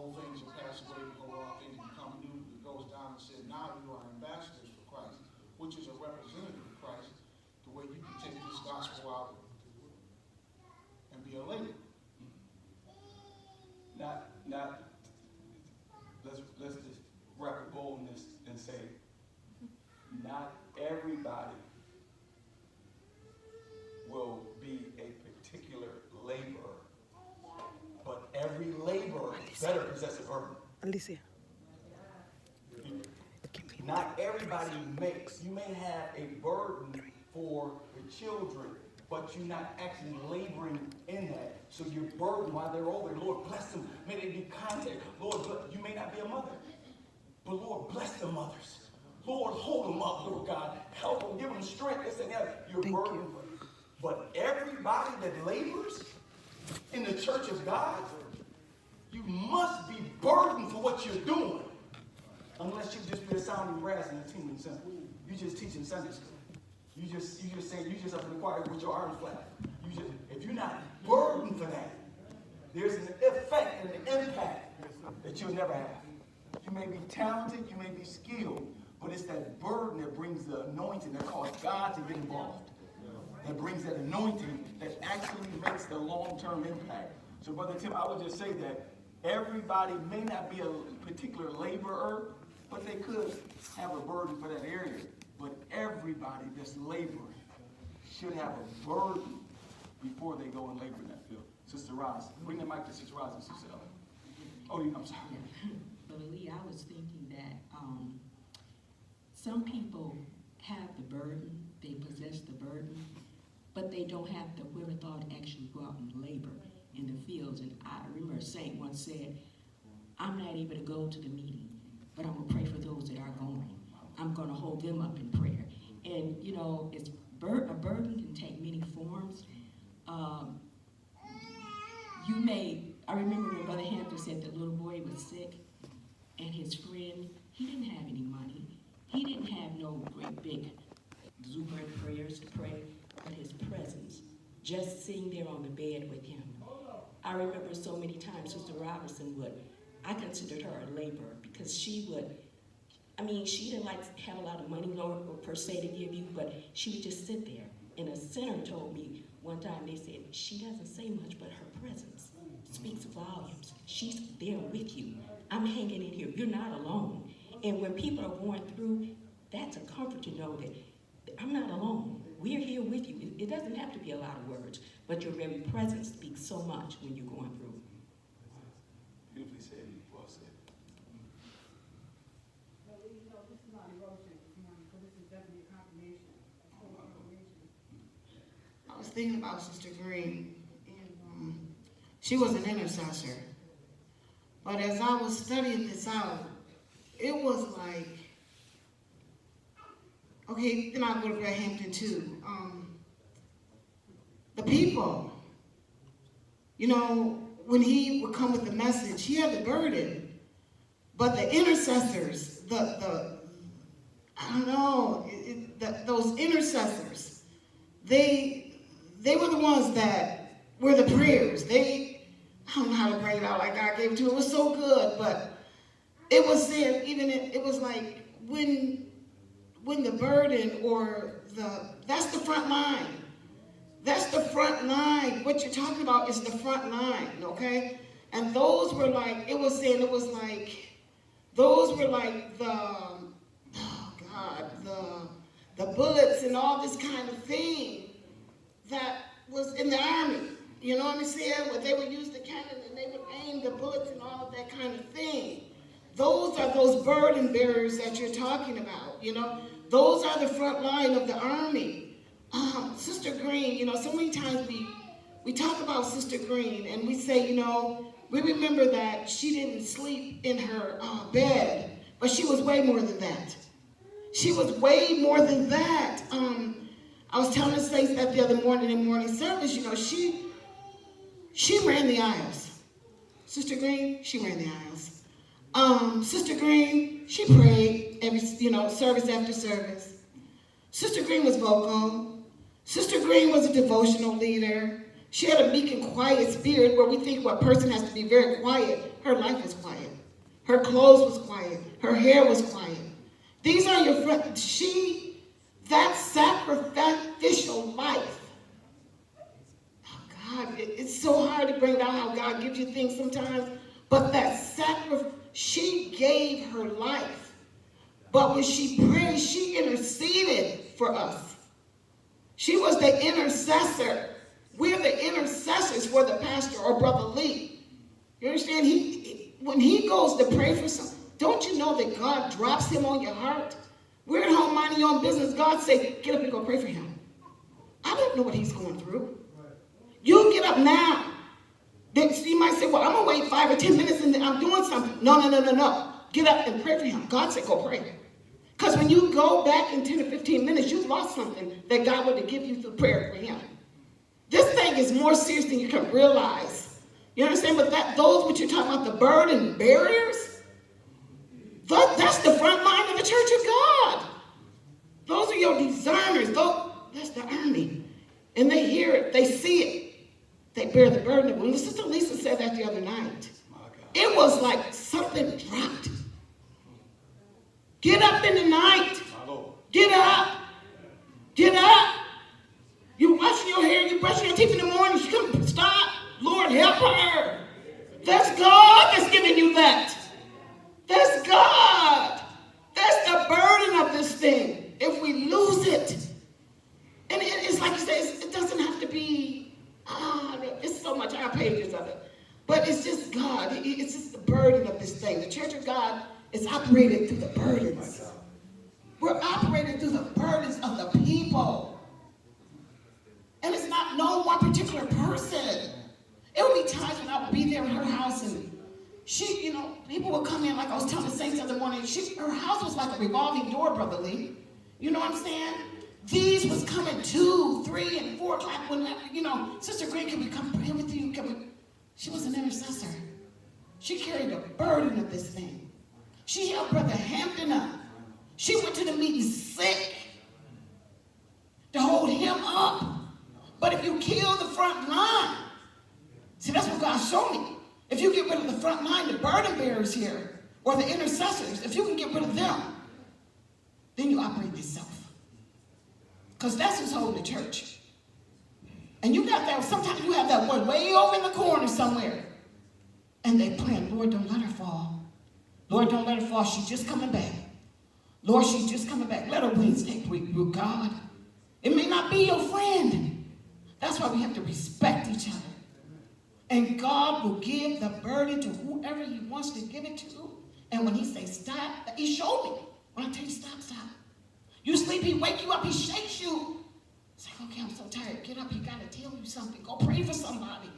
old things will pass away, behold, all things become new. It goes down and said, now you are ambassadors for Christ, which is a representative of Christ, the way you can take this gospel out and be a lady. Let's just wrap a boldness and say, not everybody will be a particular laborer, but every laborer better possess a burden. Alicia. Not everybody makes. You may have a burden for the children, but you're not actually laboring in that. So you're burdened while they're over. Lord, bless them. May they be contact. Lord, you may not be a mother, but Lord, bless the mothers. Lord, hold them up, Lord God. Help them, give them strength. This and that. You're burdened. But everybody that labors in the church of God, you must be burdened for what you're doing. Unless you just be a sounding brass in the team. You just teaching Sunday school. You just up in the choir with your arms flat. If you're not burdened for that, there's an effect and an impact that you'll never have. You may be talented, you may be skilled, but it's that burden that brings the anointing that causes God to get involved. That brings that anointing that actually makes the long-term impact. So, Brother Tim, I would just say that everybody may not be a particular laborer, but they could have a burden for that area. But everybody that's laboring should have a burden before they go and labor in that field. Sister Roz, bring the mic to Sister Roz and Sister Ellen. Oh, I'm sorry. Brother Lee, I was thinking that some people have the burden, they possess the burden, but they don't have the wherewithal to actually go out and labor in the fields. And I remember a saint once said, I'm not able to go to the meeting, but I'm going to pray for those that are going. I'm going to hold them up in prayer. And, you know, a burden can take many forms. I remember when Brother Hampton said the little boy was sick, and his friend, he didn't have any money. He didn't have no great big exuberant prayers to pray, but his presence, just sitting there on the bed with him. I remember so many times Sister Robertson I considered her a laborer because she didn't like to have a lot of money or per se to give you, but she would just sit there. And a sinner told me one time, they said, she doesn't say much, but her presence speaks volumes. She's there with you. I'm hanging in here. You're not alone. And when people are going through, that's a comfort to know that I'm not alone. We're here with you. It doesn't have to be a lot of words, but your very presence speaks so much when you're going through. Beautifully said. Well said. Well, you know, this is not erosion this morning, but this is definitely a confirmation. I was thinking about Sister Green, and she was an intercessor. But as I was studying this out, it was like, okay, then I'll go to Brother Hampton too. The people, you know, when he would come with the message, he had the burden. But the intercessors, those intercessors, they were the ones that were the prayers. I don't know how to bring it out like God gave it to me. It was so good, but it was saying, it was like when the burden that's the front line. That's the front line. What you're talking about is the front line, okay? And those were like, those were like the bullets and all this kind of thing that was in the army. You know what I'm saying? Where they would use the cannon and they would aim the bullets and all of that kind of thing. Those are those burden bearers that you're talking about, you know? Those are the front line of the army. Sister Green, you know, so many times we talk about Sister Green and we say, you know, we remember that she didn't sleep in her bed, but she was way more than that. She was way more than that. I was telling the saints that the other morning in morning service, you know, she ran the aisles. Sister Green, she ran the aisles. Sister Green, she prayed every, service after service. Sister Green was vocal. Sister Green was a devotional leader. She had a meek and quiet spirit where we think a person has to be very quiet. Her life was quiet. Her clothes was quiet. Her hair was quiet. These are your friends. That sacrificial life. Oh God, it's so hard to bring down how God gives you things sometimes. But she gave her life. But when she prayed, she interceded for us. She was the intercessor. We're the intercessors for the pastor or Brother Lee. You understand? When he goes to pray for someone, don't you know that God drops him on your heart? We're at home minding your own business. God say, get up and go pray for him. I don't know what he's going through. You get up now. Then you might say, well, I'm going to wait 5 or 10 minutes and then I'm doing something. No. Get up and pray for him. God said, go pray. Because when you go back in 10 or 15 minutes, you've lost something that God would have given you through prayer for him. This thing is more serious than you can realize. You understand? But those what you're talking about, the burden barriers, that's the front line of the church of God. Those are your discerners. That's the army. And they hear it. They see it. They bear the burden of it. When Sister Lisa said that the other night, it was like something dropped. Get up in the night. Get up. Get up. You washing your hair, you brushing your teeth in the morning, she come, stop. Lord, help her. That's God that's giving you that. That's God. That's the burden of this thing. If we lose it, and it's like you say, it doesn't have to be, it's so much, our pages of it. But it's just God. It's just the burden of this thing. The Church of God is operated through the burdens. We're operating through the burdens of the people. And it's not no one particular person. It would be times when I would be there in her house and she, people would come in, like I was telling the saints the other morning, her house was like a revolving door, Brother Lee. You know what I'm saying? These was coming 2, 3, and 4 o'clock when, Sister Green, can we come pray with you? She was an intercessor. She carried the burden of this thing. She helped Brother Hampton up. She went to the meeting sick to hold him up. But if you kill the front line, see, that's what God showed me. If you get rid of the front line, the burden bearers here, or the intercessors, if you can get rid of them, then you operate yourself. Because that's who's holding the church. And you got that, sometimes you have that one way over in the corner somewhere. And they praying, Lord, don't let her fall. Lord, don't let her fall. She's just coming back. Lord, she's just coming back. Let her wings take root, God. It may not be your friend. That's why we have to respect each other. And God will give the burden to whoever he wants to give it to. And when he says stop, he showed me. When I tell you stop. You sleep, he wake you up, he shakes you. It's like, okay, I'm so tired. Get up, he got to tell you something. Go pray for somebody.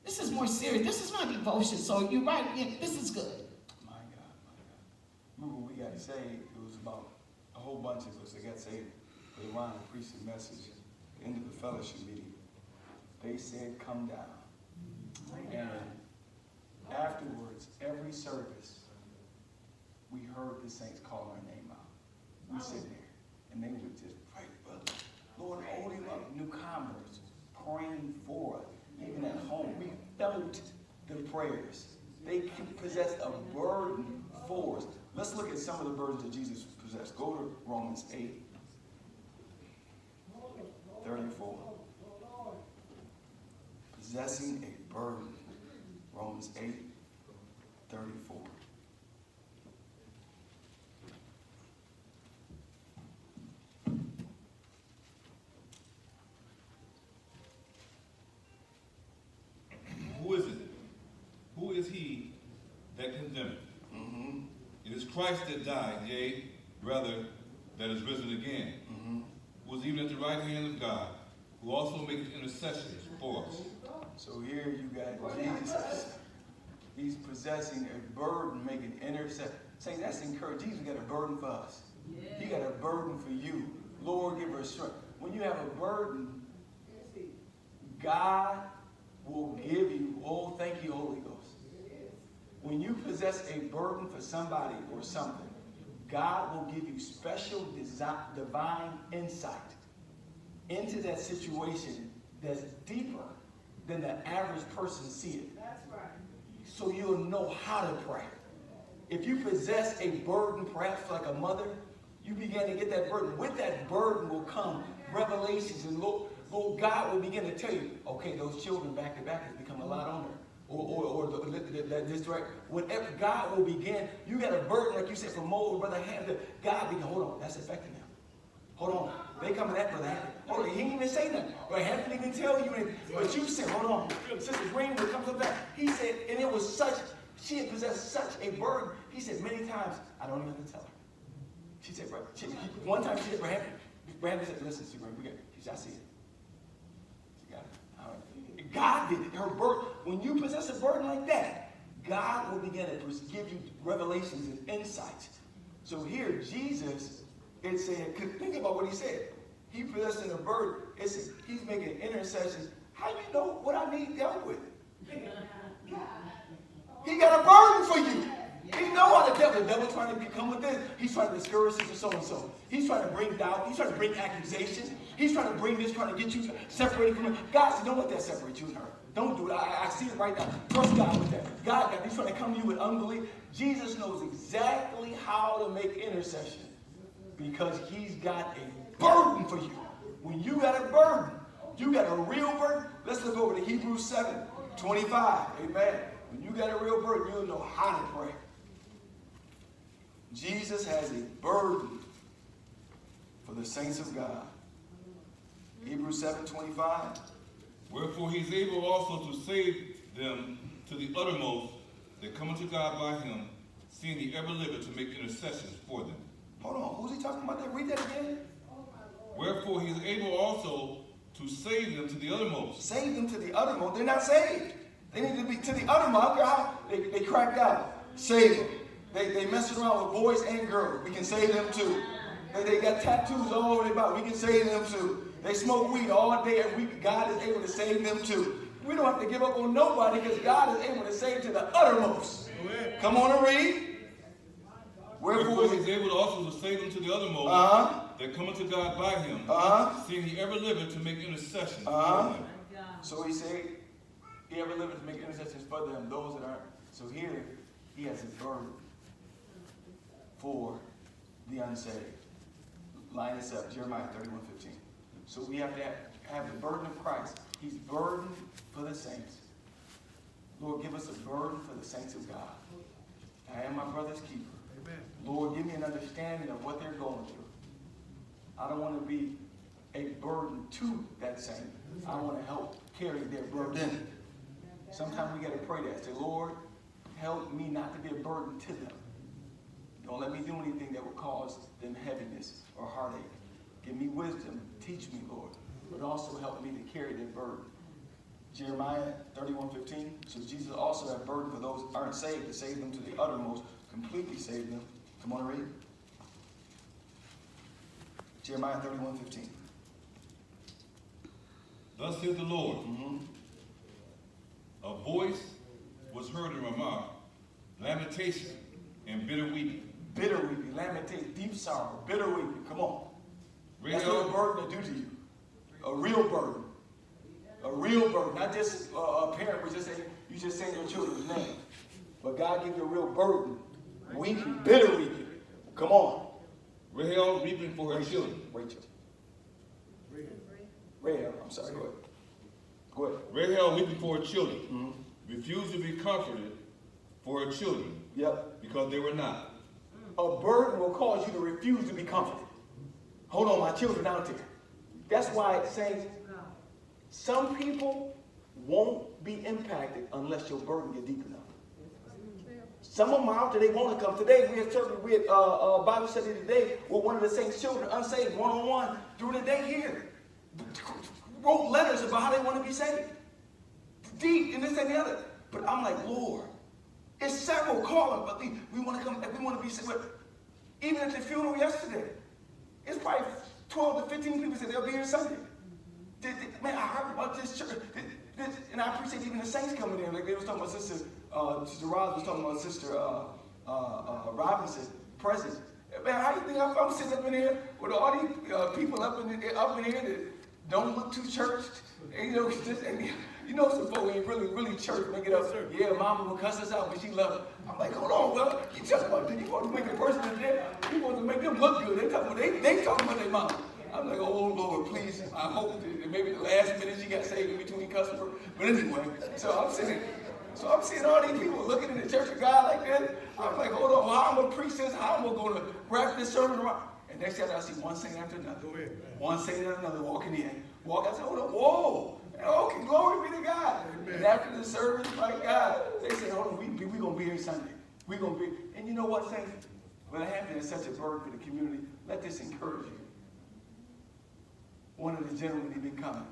This is more serious. This is my devotion. So you're right. Yeah, this is good. My God. Remember when we got saved, it was about a whole bunch of us that got saved. They wanted to preach the message. Into the fellowship meeting, they said, come down. And afterwards, every service, we heard the saints call our name out. We sit there, and they would just pray, brother. Lord, hold him up. New converts, praying for us. Even at home, we felt the prayers. They possessed a burden for us. Let's look at some of the burdens that Jesus possessed. Go to Romans 8. 34. Possessing a burden. Romans 8, 34. Who is it? Who is he that condemneth? It is Christ that died, yea, rather, that is risen again. Who is even at the right hand of God, who also makes intercessions for us. So here you got Jesus. He's possessing a burden, making intercession. Saying that's encouraging. Jesus got a burden for us. He got a burden for you. Lord, give her strength. When you have a burden, God will give you, oh, thank you, Holy Ghost. When you possess a burden for somebody or something, God will give you special divine insight into that situation that's deeper than the average person see it. That's right. So you'll know how to pray. If you possess a burden, perhaps like a mother, you begin to get that burden. With that burden will come revelations, and Lord, God will begin to tell you, okay, those children back to back has become a lot on her. Or this right. Whatever God will begin, you got a burden, like you said, from Mo, Brother Hampton. God begin, hold on, that's affecting them. Hold on. They coming at Brother Hampton. Hold on, he didn't even say nothing. Brother Hampton didn't even tell you anything. But you said, hold on. Sister Greenwood comes up back. He said, and it was such, she had possessed such a burden. He said many times, I don't even have to tell her. She said, brother, one time she said, Brother Hampton said, listen, Sister Greenwood, she said, I see it. She got it. All right. God did it. Her burden, when you possess a burden like that, God will begin to give you revelations and insights. So here, Jesus, it said, think about what he said. He possessing a burden. It said, he's making intercessions. How you know what I need help with? He got a burden for you. He know how the devil trying to come with this. He's trying to discourage sister so-and-so. He's trying to bring doubt. He's trying to bring accusations. He's trying to bring this, trying to get you separated from him. God said, don't let that separate you and her. Don't do it. I see it right now. Trust God with that. God, he's trying to come to you with unbelief. Jesus knows exactly how to make intercession because he's got a burden for you. When you got a burden, you got a real burden. Let's look over to Hebrews 7:25. Amen. When you got a real burden, you'll know how to pray. Jesus has a burden for the saints of God. Hebrews 7:25. Wherefore he is able also to save them to the uttermost that come unto God by him, seeing he ever liveth to make intercessions for them. Hold on, who's he talking about there? Read that again. Wherefore he is able also to save them to the uttermost. Save them to the uttermost. They're not saved. They need to be to the uttermost. How they cracked out. Save them. They messing around with boys and girls. We can save them too. They got tattoos all over their body. We can save them too. They smoke weed all day every week. God is able to save them too. We don't have to give up on nobody because God is able to save to the uttermost. Amen. Come on and read. Wherefore he is able also to save them to the uttermost that come unto God by him, seeing he ever liveth to make intercessions for them. So he said, he ever liveth to make intercessions for them, those that aren't. So here, he has a burden for the unsaved. Line this up, Jeremiah 31:15. So we have to have the burden of Christ. He's burdened for the saints. Lord, give us a burden for the saints of God. I am my brother's keeper. Amen. Lord, give me an understanding of what they're going through. I don't want to be a burden to that saint. I want to help carry their burden. Sometimes we got to pray that. Say, Lord, help me not to be a burden to them. Don't let me do anything that will cause them heaviness or heartache. Give me wisdom. Teach me, Lord. But also help me to carry their burden. Jeremiah 31:15. So Jesus also had a burden for those who aren't saved, to save them to the uttermost, completely save them. Come on and read. Jeremiah 31:15. Thus saith the Lord, a voice was heard in Ramah, lamentation and bitter weeping. Bitter weeping, lamentation, deep sorrow, bitter weeping. Come on. That's what a burden to do to you. A real burden. A real burden. Not just a parent was just saying, you just saying your children's name. But God gives you a real burden. Weeping, bitter weeping. Come on. Rahel weeping for her children. Rahel, I'm sorry, go ahead. Rahel weeping for her children. Refused to be comforted for her children. Yep. Because they were not. A burden will cause you to refuse to be comforted. Hold on, my children out there. That's why it's saying some people won't be impacted unless your burden gets deep enough. Some of them out there, they want to come. Today, we had Bible study today with one of the saints' children, unsaved, one-on-one, during the day here. Wrote letters about how they want to be saved. Deep, and this and the other. But I'm like, Lord, it's several calling, but we want to come, we want to be saved. Even at the funeral yesterday, it's probably 12 to 15 people said they'll be here Sunday. Man, I heard about this church. And I appreciate even the saints coming in. Like they was talking about Sister Roz was talking about Sister Robinson, present. Man, how you think I'm sitting up in here with all these people up in here Don't look too churched. And, you know, some folks ain't really church. Make it up. Yeah, mama will cuss us out, but she love it. I'm like, hold on, well, you talking about that? You want to make a person in there? You want to make them look good? They talking about their mama. I'm like, oh Lord, please. I hope that maybe the last minute she got saved in between customers. But anyway, so I'm seeing all these people looking in the church of God like that. I'm like, hold on, how am I going to preach this? How am I going to wrap this sermon around? And next time I see one saint after another. One saint after another walking in. I said, hold on, whoa. Okay, glory be to God. Amen. And after the service, my God, they said, hold on, we're going to be here Sunday. We're going to be. And you know what, saints? Brother Hampton is such a burden for the community. Let this encourage you. One of the gentlemen, he'd been coming.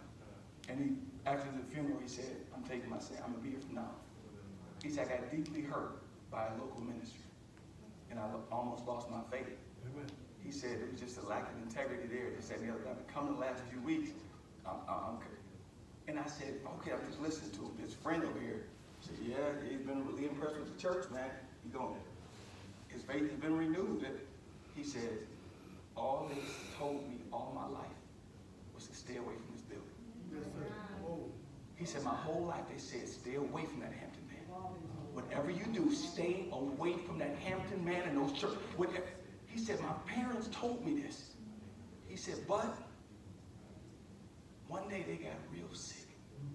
And after the funeral, he said, I'm going to be here from now. He said, I got deeply hurt by a local ministry. And I almost lost my faith. Amen. He said it was just a lack of integrity there. He said the other time, come the last few weeks, and I said, okay, I'm just listening to him. His friend over here said, yeah, he's been really impressed with the church, man. His faith has been renewed. He said, all they told me all my life was to stay away from this building. Yes, sir. He said, my whole life they said, stay away from that Hampton man. Whatever you do, stay away from that Hampton man and those churches. He said, my parents told me this. He said, but one day they got real sick.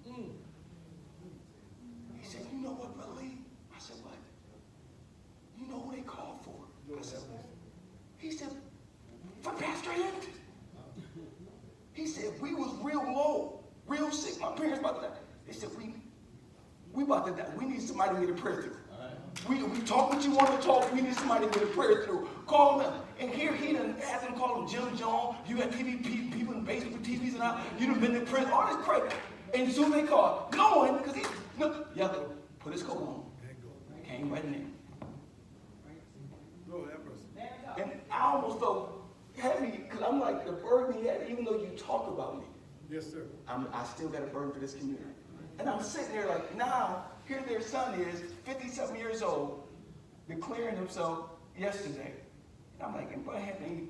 He said, you know what, Brother Lee? I said, what? You know who they called for? I said, he said, for Pastor Hampton. He said, we was real low, real sick. My parents about to die. They said, we about to die. We need somebody to get a prayer through. We talk what you want to talk. We need somebody to get a prayer through. Call them. And here he done had them call him Jim Jones. You got people in the basement with TVs and all. You done been in prison. All this crazy. And soon they called, knowing, because yellow, put his coat on. Came right in there. And I almost felt heavy, because I'm like, the burden he had, even though you talk about me. Yes, sir. I still got a burden for this community. And I'm sitting there like, now, here their son is, 50-something years old, declaring himself yesterday. And I'm like, and Brother Hampton,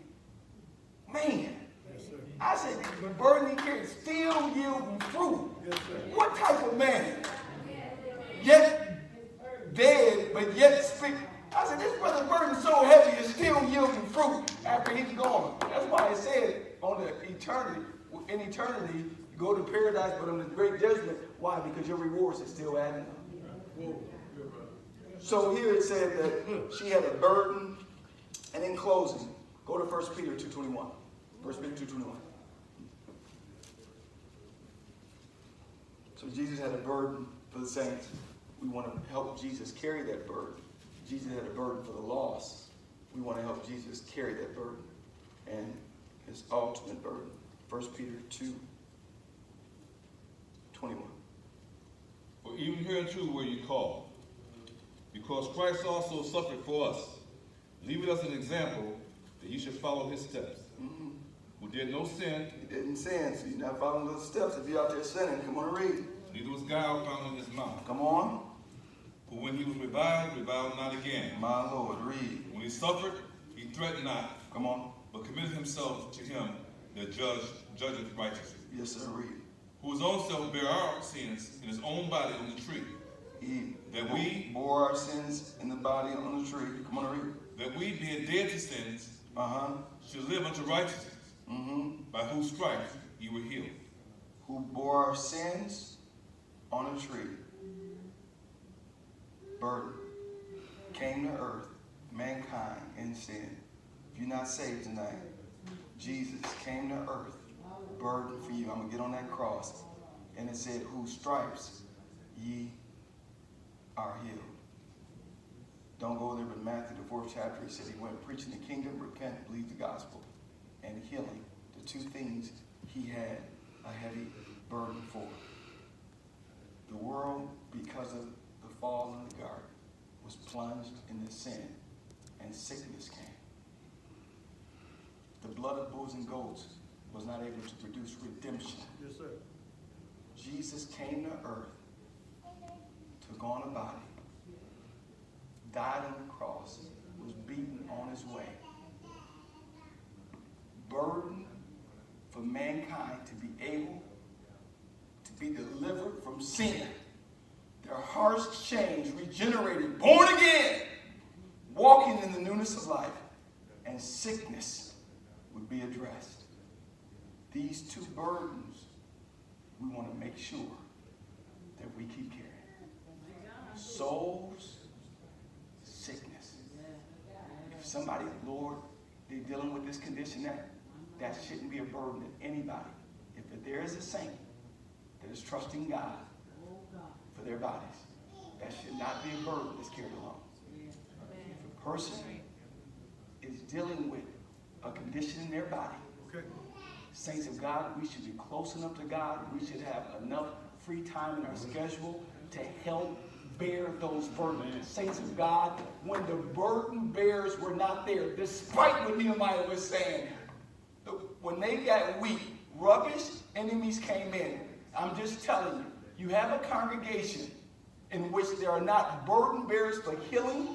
man. Yes, sir. I said, the burden he carries still yielding fruit. Yes, sir. What type of man? Yet dead, but yet speak. I said, this brother's burden so heavy, is still yielding fruit after he's gone. That's why it said in eternity, you go to paradise, but on the great judgment. Why? Because your rewards are still adding up. So here it said that she had a burden. And in closing, go to 1 Peter 2:21. 1 Peter 2:21. So Jesus had a burden for the saints. We want to help Jesus carry that burden. Jesus had a burden for the lost. We want to help Jesus carry that burden and his ultimate burden. 1 Peter 2:21. For even hereunto were you called, because Christ also suffered for us, leaving us an example that you should follow his steps. Mm-hmm. Who did no sin. He didn't sin, so you're not following those steps. If you're out there sinning, come on and read. Neither was guile found in his mouth. Come on. For when he was reviled not again. My Lord, read. When he suffered, he threatened not. Come on. But committed himself to him that judgeth righteously. Yes, sir, read. Who his own self bare our sins in his own body on the tree. He that we bore our sins in the body on the tree. Come on and read. That we, being dead to sins, should live unto righteousness, by whose stripes you were healed. Who bore our sins on a tree, burden, came to earth, mankind in sin. If you're not saved tonight, Jesus came to earth, burden for you. I'm going to get on that cross. And it said, whose stripes ye are healed. Don't go there, but Matthew, the 4th chapter, he said he went preaching the kingdom, repent, believe the gospel, and healing. The two things he had a heavy burden for. The world, because of the fall in the garden, was plunged into sin, and sickness came. The blood of bulls and goats was not able to produce redemption. Yes, sir. Jesus came to earth, took on a body, died on the cross, was beaten on his way, burdened for mankind to be able to be delivered from sin, their hearts changed, regenerated, born again, walking in the newness of life, and sickness would be addressed. These two burdens we want to make sure that we keep carrying. Souls, sickness. If somebody, Lord, they're dealing with this condition, that shouldn't be a burden to anybody. If there is a saint that is trusting God for their bodies, that should not be a burden that's carried along. If a person is dealing with a condition in their body, saints of God, we should be close enough to God. We should have enough free time in our schedule to help bear those burdens. Saints of God, when the burden bearers were not there, despite what Nehemiah was saying, when they got weak, rubbish enemies came in. I'm just telling you, you have a congregation in which there are not burden bearers for healing,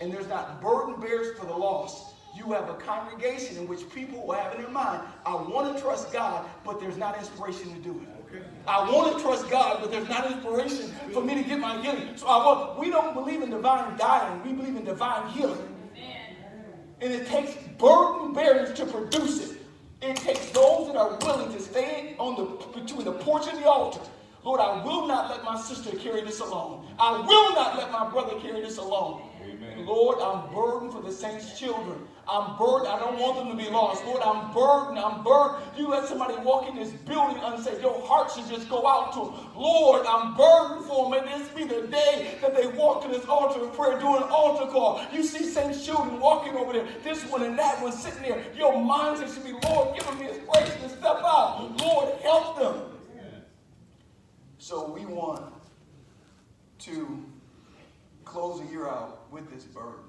and there's not burden bearers for the lost. You have a congregation in which people will have in their mind, I want to trust God, but there's not inspiration to do it. I want to trust God, but there's not inspiration for me to get my healing. So we don't believe in divine dying. We believe in divine healing. And it takes burden bearers to produce it. It takes those that are willing to stay between the porch and the altar. Lord, I will not let my sister carry this alone. I will not let my brother carry this alone. Amen. Lord, I'm burdened for the saints' children. I'm burdened. I don't want them to be lost. Lord, I'm burdened. I'm burdened. You let somebody walk in this building unsaved. Your heart should just go out to them. Lord, I'm burdened for them. And this be the day that they walk in this altar of prayer doing an altar call. You see saints' children walking over there. This one and that one sitting there. Your mindset should be, Lord, give them His grace to step out. Lord, help them. So we want to close the year out with this burden.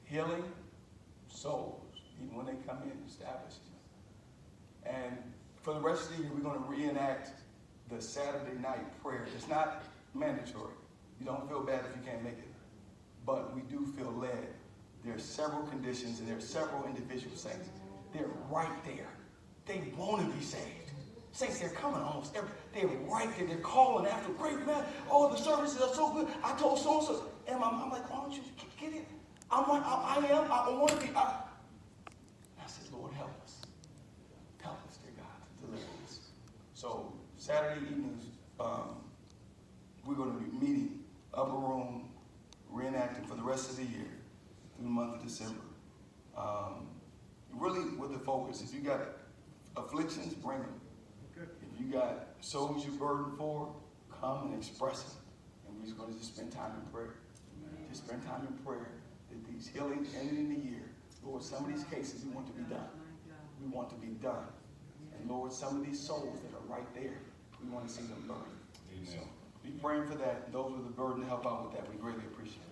Healing souls, even when they come in, establishing them. And for the rest of the year, we're going to reenact the Saturday night prayer. It's not mandatory. You don't feel bad if you can't make it. But we do feel led. There are several conditions and there are several individual saints. They're right there. They want to be saved. Saints, they're coming almost every. They're right there. They're calling after. Great man. Oh, the services are so good. I told so and so. And I'm like, why don't you get in? I'm like, I want to be. I said, Lord, help us. Help us, dear God, to deliver us. So Saturday evenings, we're going to be meeting, upper room, reenacting for the rest of the year through the month of December. Really, with the focus, if you got afflictions, bring them. If you got souls you're burdened for, come and express them. And we're just going to just spend time in prayer. Just spend time in prayer that these healings ended in the year. Lord, some of these cases we want to be done. We want to be done. And Lord, some of these souls that are right there, we want to see them burned. Amen. So be praying for that. Those with the burden to help out with that, we greatly appreciate it.